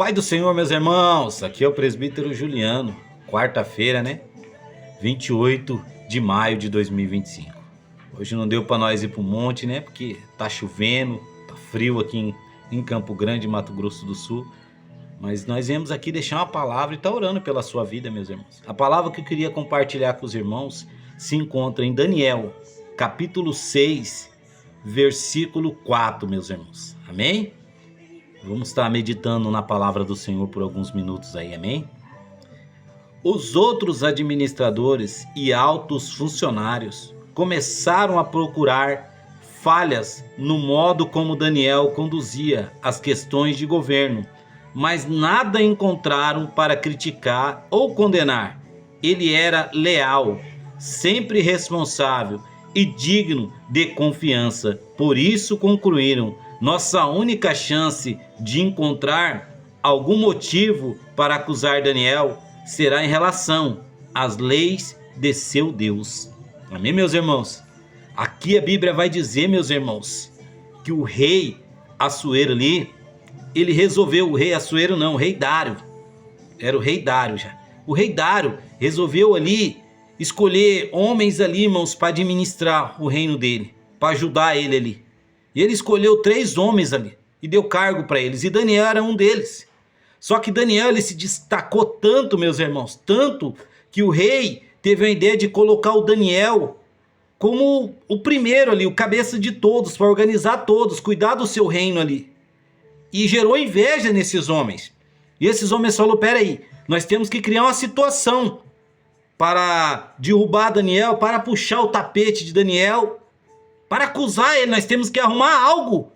Pai do Senhor, meus irmãos, aqui é o presbítero Juliano, quarta-feira, né? 28 de maio de 2025. Hoje não deu para nós ir pro monte, né? Porque tá chovendo, tá frio aqui em Campo Grande, Mato Grosso do Sul. Mas nós viemos aqui deixar uma palavra e tá orando pela sua vida, meus irmãos. A palavra que eu queria compartilhar com os irmãos se encontra em Daniel, capítulo 6, versículo 4, meus irmãos. Amém? Vamos estar meditando na palavra do Senhor por alguns minutos aí, amém? Os outros administradores e altos funcionários começaram a procurar falhas no modo como Daniel conduzia as questões de governo, mas nada encontraram para criticar ou condenar. Ele era leal, sempre responsável e digno de confiança. Por isso concluíram: nossa única chance de encontrar algum motivo para acusar Daniel será em relação às leis de seu Deus. Amém, meus irmãos? Aqui a Bíblia vai dizer, meus irmãos, que o rei Assuero ali, ele resolveu, o rei Assuero não, o rei Dário, era o rei Dário já. O rei Dário resolveu ali escolher homens ali, irmãos, para administrar o reino dele, para ajudar ele ali. E ele escolheu 3 homens ali e deu cargo para eles, e Daniel era um deles. Só que Daniel, ele se destacou tanto, meus irmãos, tanto que o rei teve a ideia de colocar o Daniel como o primeiro ali, o cabeça de todos, para organizar todos, cuidar do seu reino ali. E gerou inveja nesses homens. E esses homens falaram: peraí, nós temos que criar uma situação para derrubar Daniel, para puxar o tapete de Daniel, para acusar ele. Nós temos que arrumar algo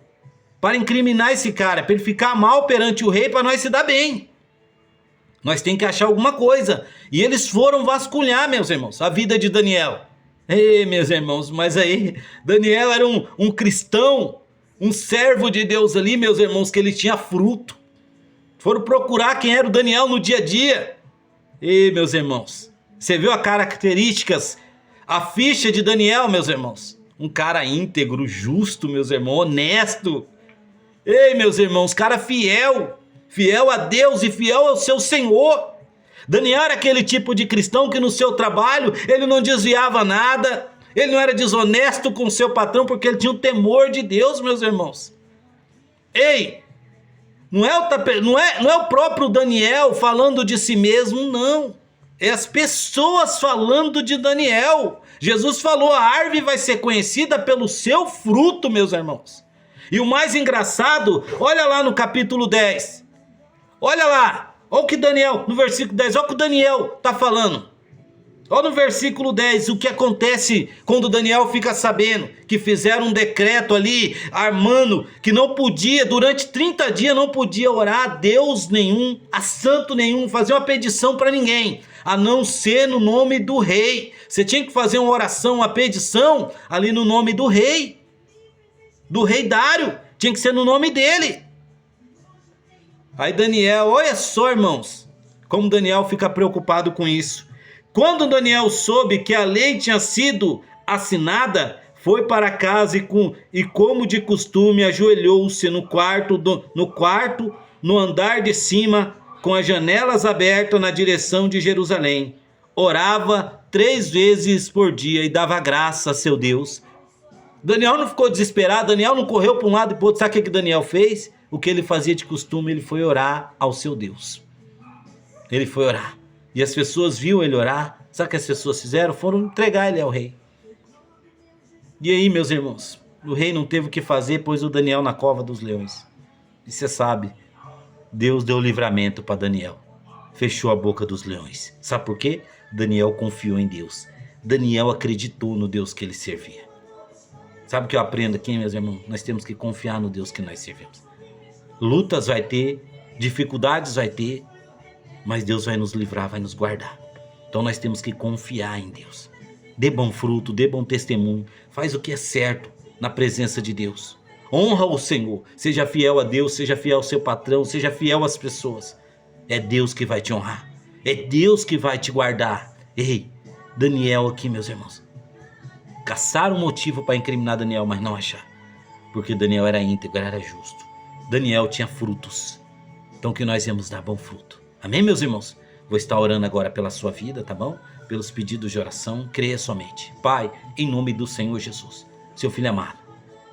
para incriminar esse cara, para ele ficar mal perante o rei, para nós se dar bem. Nós temos que achar alguma coisa. E eles foram vasculhar, meus irmãos, a vida de Daniel. Ei, meus irmãos, mas aí Daniel era um cristão, um servo de Deus ali, meus irmãos, que ele tinha fruto. Foram procurar quem era o Daniel no dia a dia. Ei, meus irmãos, você viu as características, a ficha de Daniel, meus irmãos? Um cara íntegro, justo, meus irmãos, honesto. Ei, meus irmãos, cara fiel, fiel a Deus e fiel ao seu Senhor. Daniel era aquele tipo de cristão que no seu trabalho ele não desviava nada, ele não era desonesto com seu patrão, porque ele tinha o temor de Deus, meus irmãos. Ei, não é o próprio Daniel falando de si mesmo, não. É as pessoas falando de Daniel. Jesus falou: a árvore vai ser conhecida pelo seu fruto, meus irmãos. E o mais engraçado, olha lá no capítulo 10. Olha lá, olha o que Daniel, no versículo 10, olha o que Daniel está falando. Olha no versículo 10 o que acontece quando Daniel fica sabendo que fizeram um decreto ali, armando, que não podia, durante 30 dias não podia orar a Deus nenhum, a santo nenhum, fazer uma petição para ninguém, a não ser no nome do rei. Você tinha que fazer uma oração, uma petição ali no nome do rei Dário, tinha que ser no nome dele. Aí Daniel, olha só, irmãos, como Daniel fica preocupado com isso. Quando Daniel soube que a lei tinha sido assinada, foi para casa e como de costume, ajoelhou-se no quarto, no andar de cima, com as janelas abertas na direção de Jerusalém. Orava 3 vezes por dia e dava graça a seu Deus. Daniel não ficou desesperado, Daniel não correu para um lado e para o outro. Sabe o que Daniel fez? O que ele fazia de costume, ele foi orar ao seu Deus. Ele foi orar. E as pessoas viam ele orar. Sabe o que as pessoas fizeram? Foram entregar ele ao rei. E aí, meus irmãos, o rei não teve o que fazer, pôs o Daniel na cova dos leões. E você sabe, Deus deu livramento para Daniel. Fechou a boca dos leões. Sabe por quê? Daniel confiou em Deus. Daniel acreditou no Deus que ele servia. Sabe o que eu aprendo aqui, meus irmãos? Nós temos que confiar no Deus que nós servimos. Lutas vai ter, dificuldades vai ter, mas Deus vai nos livrar, vai nos guardar. Então nós temos que confiar em Deus. Dê bom fruto, dê bom testemunho. Faz o que é certo na presença de Deus. Honra o Senhor. Seja fiel a Deus, seja fiel ao seu patrão, seja fiel às pessoas. É Deus que vai te honrar. É Deus que vai te guardar. Ei, Daniel aqui, meus irmãos. Caçaram um motivo para incriminar Daniel, mas não acharam. Porque Daniel era íntegro, era justo. Daniel tinha frutos. Então que nós íamos dar bom fruto. Amém, meus irmãos? Vou estar orando agora pela sua vida, tá bom? Pelos pedidos de oração, creia somente. Pai, em nome do Senhor Jesus, seu filho amado,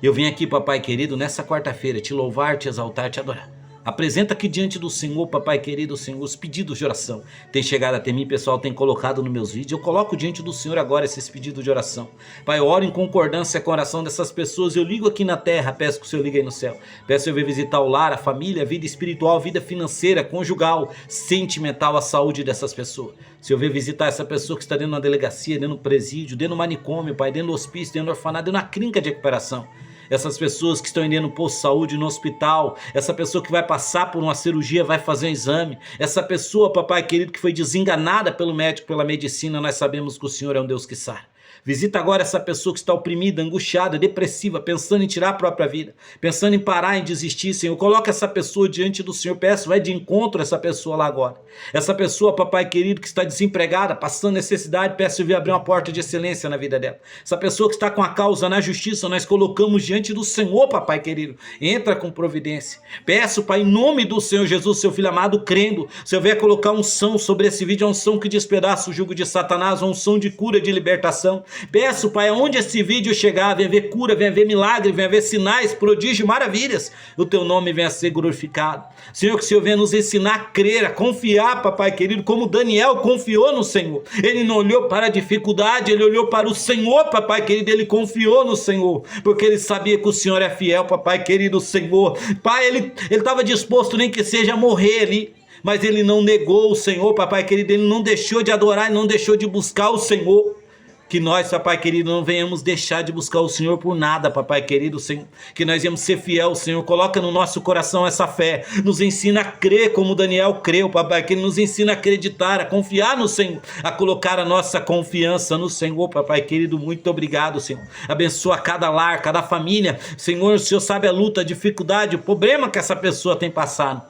eu vim aqui, papai querido, nessa quarta-feira te louvar, te exaltar, te adorar. Apresenta aqui diante do Senhor, papai querido, Senhor, os pedidos de oração. Tem chegado até mim, pessoal, tem colocado nos meus vídeos. Eu coloco diante do Senhor agora esses pedidos de oração. Pai, eu oro em concordância com a oração dessas pessoas. Eu ligo aqui na terra, peço que o Senhor ligue aí no céu. Peço que eu venha visitar o lar, a família, a vida espiritual, a vida financeira, conjugal, sentimental, a saúde dessas pessoas. Se eu venha visitar essa pessoa que está dentro de uma delegacia, dentro do presídio, dentro do manicômio, Pai, dentro do hospício, dentro do orfanato, dentro da clínica de recuperação. Essas pessoas que estão indo no posto de saúde, no hospital, essa pessoa que vai passar por uma cirurgia, vai fazer um exame, essa pessoa, papai querido, que foi desenganada pelo médico, pela medicina, nós sabemos que o Senhor é um Deus que sara. Visita agora essa pessoa que está oprimida, angustiada, depressiva, pensando em tirar a própria vida, pensando em parar, em desistir, Senhor. Coloca essa pessoa diante do Senhor, peço, vai de encontro a essa pessoa lá agora. Essa pessoa, papai querido, que está desempregada, passando necessidade, peço vir abrir uma porta de excelência na vida dela. Essa pessoa que está com a causa na justiça, nós colocamos diante do Senhor, papai querido. Entra com providência. Peço, Pai, em nome do Senhor Jesus, seu filho amado, crendo, o Senhor venha colocar unção sobre esse vídeo, a unção que despedaça o jugo de Satanás, a unção de cura, de libertação. Peço, Pai, aonde esse vídeo chegar, venha ver cura, venha ver milagre, venha ver sinais, prodígios, maravilhas. O teu nome venha ser glorificado. Senhor, que o Senhor venha nos ensinar a crer, a confiar, papai querido, como Daniel confiou no Senhor. Ele não olhou para a dificuldade, ele olhou para o Senhor, papai querido, ele confiou no Senhor, porque ele sabia que o Senhor é fiel, papai querido, Senhor. Pai, ele estava disposto nem que seja a morrer ali, mas ele não negou o Senhor, papai querido, ele não deixou de adorar, ele não deixou de buscar o Senhor. Que nós, papai querido, não venhamos deixar de buscar o Senhor por nada, papai querido, Senhor. Que nós venhamos ser fiel ao Senhor. Coloca no nosso coração essa fé. Nos ensina a crer como Daniel creu, papai. Que ele nos ensina a acreditar, a confiar no Senhor. A colocar a nossa confiança no Senhor, papai querido. Muito obrigado, Senhor. Abençoa cada lar, cada família. Senhor, o Senhor sabe a luta, a dificuldade, o problema que essa pessoa tem passado.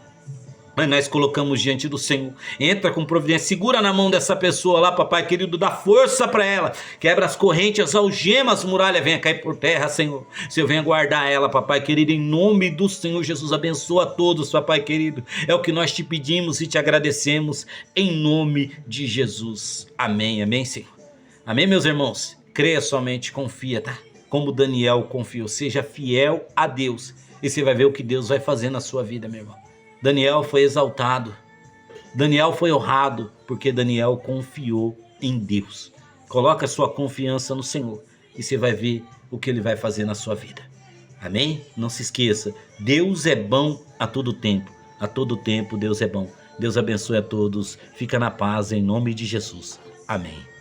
Mas nós colocamos diante do Senhor. Entra com providência, segura na mão dessa pessoa lá, papai querido, dá força para ela, quebra as correntes, as algemas, muralha, venha cair por terra, Senhor. Senhor, venha guardar ela, papai querido, em nome do Senhor Jesus. Abençoa a todos, papai querido. É o que nós te pedimos e te agradecemos, em nome de Jesus. Amém, amém, Senhor. Amém, meus irmãos. Creia somente, confia, tá? Como Daniel confiou, seja fiel a Deus e você vai ver o que Deus vai fazer na sua vida, meu irmão. Daniel foi exaltado, Daniel foi honrado, porque Daniel confiou em Deus. Coloca a sua confiança no Senhor e você vai ver o que Ele vai fazer na sua vida. Amém? Não se esqueça, Deus é bom a todo tempo Deus é bom. Deus abençoe a todos, fica na paz em nome de Jesus. Amém.